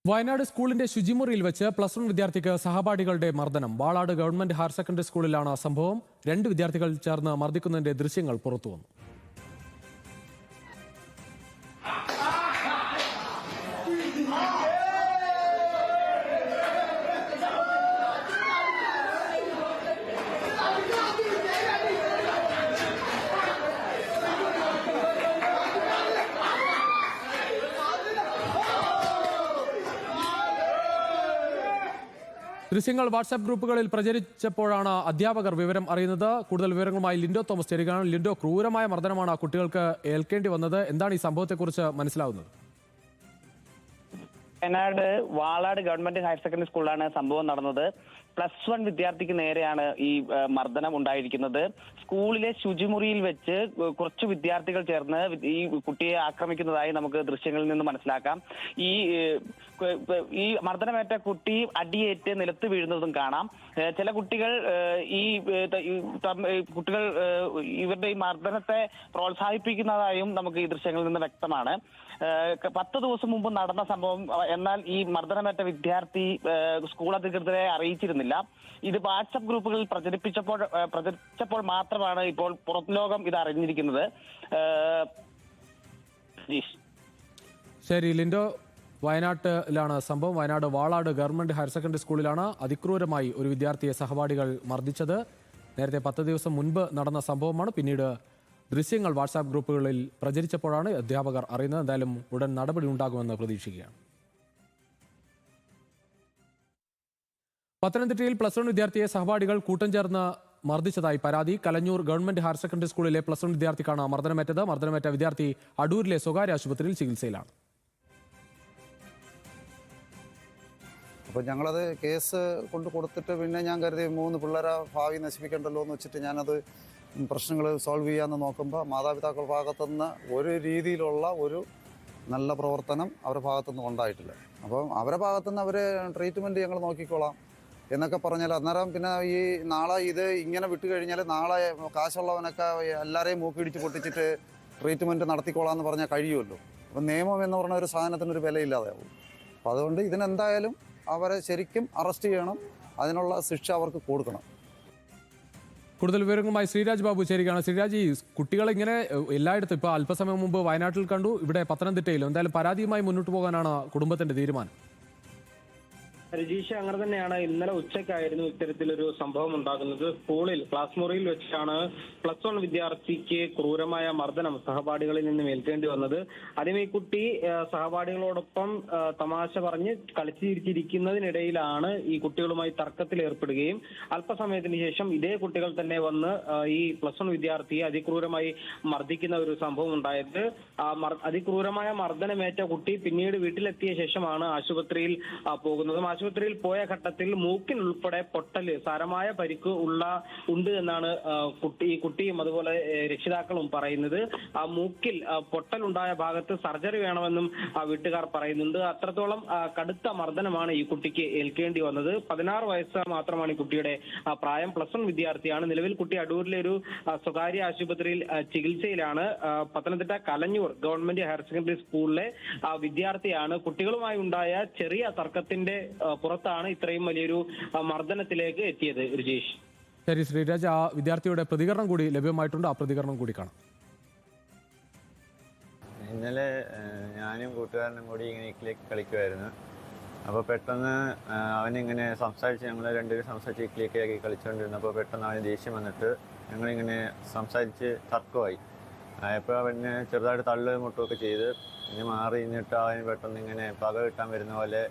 വയനാട് സ്കൂളിന്റെ ശുചിമുറിയിൽ വെച്ച് +1 വിദ്യാർത്ഥിക്ക് സഹപാഠികളുടെ മർദ്ദനം. വാളാട് ഗവൺമെന്റ് ഹയർ സെക്കൻഡറി സ്കൂളിലാണ് സംഭവം. 2 വിദ്യാർത്ഥികൾ ചേർന്ന് മർദ്ദിക്കുന്നതിന്റെ ദൃശ്യങ്ങൾ പുറത്തുവന്നു. ദൃശ്യങ്ങൾ വാട്സാപ്പ് ഗ്രൂപ്പുകളിൽ പ്രചരിച്ചപ്പോഴാണ് അധ്യാപകർ വിവരം അറിയുന്നത്. കൂടുതൽ വിവരങ്ങളുമായി ലിൻഡോ തോമസ് ചേരുകയാണ്. ലിൻഡോ, ക്രൂരമായ മർദ്ദനമാണ് കുട്ടികൾക്ക് ഏൽക്കേണ്ടി വന്നത്. എന്താണ് ഈ സംഭവത്തെക്കുറിച്ച് മനസ്സിലാവുന്നത്? Wayanad Valad government higher secondary സ്കൂളിലാണ് സംഭവം നടന്നത്. +1 വിദ്യാർത്ഥിക്ക് നേരെയാണ് ഈ മർദ്ദനം ഉണ്ടായിരിക്കുന്നത്. സ്കൂളിലെ ശുചിമുറിയിൽ വെച്ച് കുറച്ച് വിദ്യാർത്ഥികൾ ചേർന്ന് ഈ കുട്ടിയെ ആക്രമിക്കുന്നതായി നമുക്ക് ദൃശ്യങ്ങളിൽ നിന്ന് മനസ്സിലാക്കാം. ഈ മർദ്ദനമേറ്റ കുട്ടി അടിയേറ്റ് നിലത്ത് വീഴുന്നതും കാണാം. ചില കുട്ടികൾ കുട്ടികൾ ഇവരുടെ ഈ മർദ്ദനത്തെ പ്രോത്സാഹിപ്പിക്കുന്നതായും നമുക്ക് ഈ ദൃശ്യങ്ങളിൽ നിന്ന് വ്യക്തമാണ്. 10 ദിവസം മുമ്പ് നടന്ന സംഭവം. എന്നാൽ ഈ മർദ്ദനമേറ്റ വിദ്യാർത്ഥി സ്കൂൾ അധികൃതരെ അറിയിച്ചിരുന്നില്ല. ഇത് വാട്സപ്പ് ഗ്രൂപ്പുകളിൽ പ്രചരിച്ചപ്പോൾ മാത്രമാണ് ഇപ്പോൾ പുറം ലോകം ഇത് അറിഞ്ഞിരിക്കുന്നത്. ശരി ലിൻഡോ, വയനാട്ടിലാണ് സംഭവം. Wayanad Valad government higher secondary സ്കൂളിലാണ് അതിക്രൂരമായി ഒരു വിദ്യാർത്ഥിയെ സഹപാഠികൾ മർദ്ദിച്ചത്. നേരത്തെ 10 ദിവസം മുൻപ് നടന്ന സംഭവമാണ്. പിന്നീട് ദൃശ്യങ്ങൾ വാട്സാപ്പ് ഗ്രൂപ്പുകളിൽ പ്രചരിച്ചപ്പോഴാണ് അധ്യാപകർ അറിയുന്നത്. എന്തായാലും ഉടൻ നടപടി ഉണ്ടാകുമെന്ന് പ്രതീക്ഷിക്കുകയാണ്. പത്തനംതിട്ടയിൽ +1 വിദ്യാർത്ഥിയെ സഹപാഠികൾ കൂട്ടം ചേർന്ന് മർദ്ദിച്ചതായി പരാതി. കലഞ്ഞൂർ ഗവൺമെന്റ് ഹയർ സെക്കൻഡറി സ്കൂളിലെ +1 വിദ്യാർത്ഥിക്കാണ് മർദ്ദനമേറ്റത്. മർദ്ദനമേറ്റ വിദ്യാർത്ഥി അടൂരിലെ സ്വകാര്യ ആശുപത്രിയിൽ ചികിത്സയിലാണ്. അപ്പോൾ ഞങ്ങളത് കേസ് കൊടുത്തിട്ട് പിന്നെ ഞാൻ കരുതി 3 പിള്ളേരെ ഭാവി നശിപ്പിക്കണ്ടല്ലോ എന്ന് വെച്ചിട്ട് ഞാനത് പ്രശ്നങ്ങൾ സോൾവ് ചെയ്യാമെന്ന് നോക്കുമ്പോൾ മാതാപിതാക്കളുടെ ഭാഗത്തുനിന്ന് ഒരു രീതിയിലുള്ള ഒരു നല്ല പ്രവർത്തനം അവരുടെ ഭാഗത്തുനിന്ന് ഉണ്ടായിട്ടില്ല. അപ്പം അവരുടെ ഭാഗത്തുനിന്ന് അവർ ട്രീറ്റ്മെൻറ്റ് ഞങ്ങൾ നോക്കിക്കോളാം എന്നൊക്കെ പറഞ്ഞാൽ അന്നേരം പിന്നെ ഈ നാളെ ഇത് ഇങ്ങനെ വിട്ട് കഴിഞ്ഞാൽ നാളെ കാശുള്ളവനൊക്കെ എല്ലാവരെയും മൂക്കിടിച്ച് പൊട്ടിച്ചിട്ട് ട്രീറ്റ്മെൻറ്റ് നടത്തിക്കോളാം എന്ന് പറഞ്ഞാൽ കഴിയുമല്ലോ. അപ്പം നിയമം എന്ന് പറഞ്ഞ ഒരു സാധനത്തിനൊരു വിലയില്ലാതെയാവും. അപ്പോൾ അതുകൊണ്ട് ഇതിനെന്തായാലും അവരെ ശരിക്കും അറസ്റ്റ് ചെയ്യണം, അതിനുള്ള ശിക്ഷ അവർക്ക് കൊടുക്കണം. കൂടുതൽ വിവരങ്ങളുമായി ശ്രീരാജ് ബാബു ചേരുകയാണ്. ശ്രീരാജ്, ഈ കുട്ടികളെ ഇങ്ങനെ എല്ലായിടത്തും ഇപ്പോൾ അല്പസമയം മുമ്പ് വയനാട്ടിൽ കണ്ടു, ഇവിടെ പത്തനംതിട്ടയിലും, എന്തായാലും പരാതിയുമായി മുന്നോട്ട് പോകാനാണ് കുടുംബത്തിന്റെ തീരുമാനം? രജീഷ്, അങ്ങനെ തന്നെയാണ്. ഇന്നലെ ഉച്ചയ്ക്കായിരുന്നു ഇത്തരത്തിലൊരു സംഭവം ഉണ്ടാകുന്നത്. സ്കൂളിൽ ക്ലാസ് മുറിയിൽ വെച്ചാണ് +1 വിദ്യാർത്ഥിക്ക് ക്രൂരമായ മർദ്ദനം സഹപാഠികളിൽ നിന്നും ഏൽക്കേണ്ടി വന്നത്. ആദ്യം ഈ കുട്ടി സഹപാഠികളോടൊപ്പം തമാശ പറഞ്ഞ് കളിച്ചിരിക്കുന്നതിനിടയിലാണ് ഈ കുട്ടികളുമായി തർക്കത്തിൽ ഏർപ്പെടുകയും അല്പസമയത്തിന് ശേഷം ഇതേ കുട്ടികൾ തന്നെ വന്ന് ഈ +1 വിദ്യാർത്ഥിയെ അതിക്രൂരമായി മർദ്ദിക്കുന്ന ഒരു സംഭവം ഉണ്ടായത്. അതിക്രൂരമായ മർദ്ദനമേറ്റ കുട്ടി പിന്നീട് വീട്ടിലെത്തിയ ശേഷമാണ് ആശുപത്രിയിൽ പോകുന്നതും. ആശുപത്രിയിൽ പോയ ഘട്ടത്തിൽ മൂക്കിനുൾപ്പെടെ പൊട്ടല്, സാരമായ പരിക്ക് ഉണ്ട് എന്നാണ് ഈ കുട്ടിയും അതുപോലെ രക്ഷിതാക്കളും പറയുന്നത്. ആ മൂക്കിൽ പൊട്ടലുണ്ടായ ഭാഗത്ത് സർജറി വേണമെന്നും വീട്ടുകാർ പറയുന്നുണ്ട്. അത്രത്തോളം കടുത്ത മർദ്ദനമാണ് ഈ കുട്ടിക്ക് ഏൽക്കേണ്ടി വന്നത്. 16 വയസ്സ് മാത്രമാണ് ഈ കുട്ടിയുടെ പ്രായം. +1 വിദ്യാർത്ഥിയാണ്. നിലവിൽ കുട്ടി അടൂരിലെ ഒരു സ്വകാര്യ ആശുപത്രിയിൽ ചികിത്സയിലാണ്. Pathanamthitta Kalanjoor government higher secondary സ്കൂളിലെ വിദ്യാർത്ഥിയാണ്. കുട്ടികളുമായി ഉണ്ടായ ചെറിയ തർക്കത്തിന്റെ പുറത്താണ് ഇത്രയും വലിയൊരു മർദ്ദനത്തിലേക്ക് എത്തിയത്. രജീഷ്. ശരി ശ്രീരാജ്, ആ വിദ്യാർത്ഥിയുടെ പ്രതികരണം കൂടി ലഭ്യമായിട്ടുണ്ട്. ആ പ്രതികരണം കൂടി കാണാം. ഇന്നലെ ഞാനും കൂട്ടുകാരനും കൂടി ഇങ്ങനെ ഇക്കിലേക്ക് കളിക്കുമായിരുന്നു. അപ്പോൾ പെട്ടെന്ന് അവനിങ്ങനെ സംസാരിച്ച്, ഞങ്ങൾ രണ്ടുപേരും സംസാരിച്ച് ഇക്കിലേക്കാക്കി കളിച്ചുകൊണ്ടിരുന്നപ്പോൾ പെട്ടെന്ന് അവന് ദേഷ്യം വന്നിട്ട് ഞങ്ങളിങ്ങനെ സംസാരിച്ച് തർക്കമായി. അപ്പോൾ അവന് ചെറുതായിട്ട് തള്ളു മുട്ടുമൊക്കെ ചെയ്ത് ഇനി മാറി നിന്നിട്ട് അവന് പെട്ടെന്ന് ഇങ്ങനെ പക കിട്ടാൻ വരുന്ന പോലെ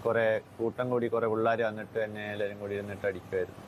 കുറേ കൂട്ടം കൂടി കുറേ പിള്ളേർ വന്നിട്ട് എന്നെ എല്ലാവരും കൂടി ഇരുന്നിട്ട് അടിക്കുമായിരുന്നു.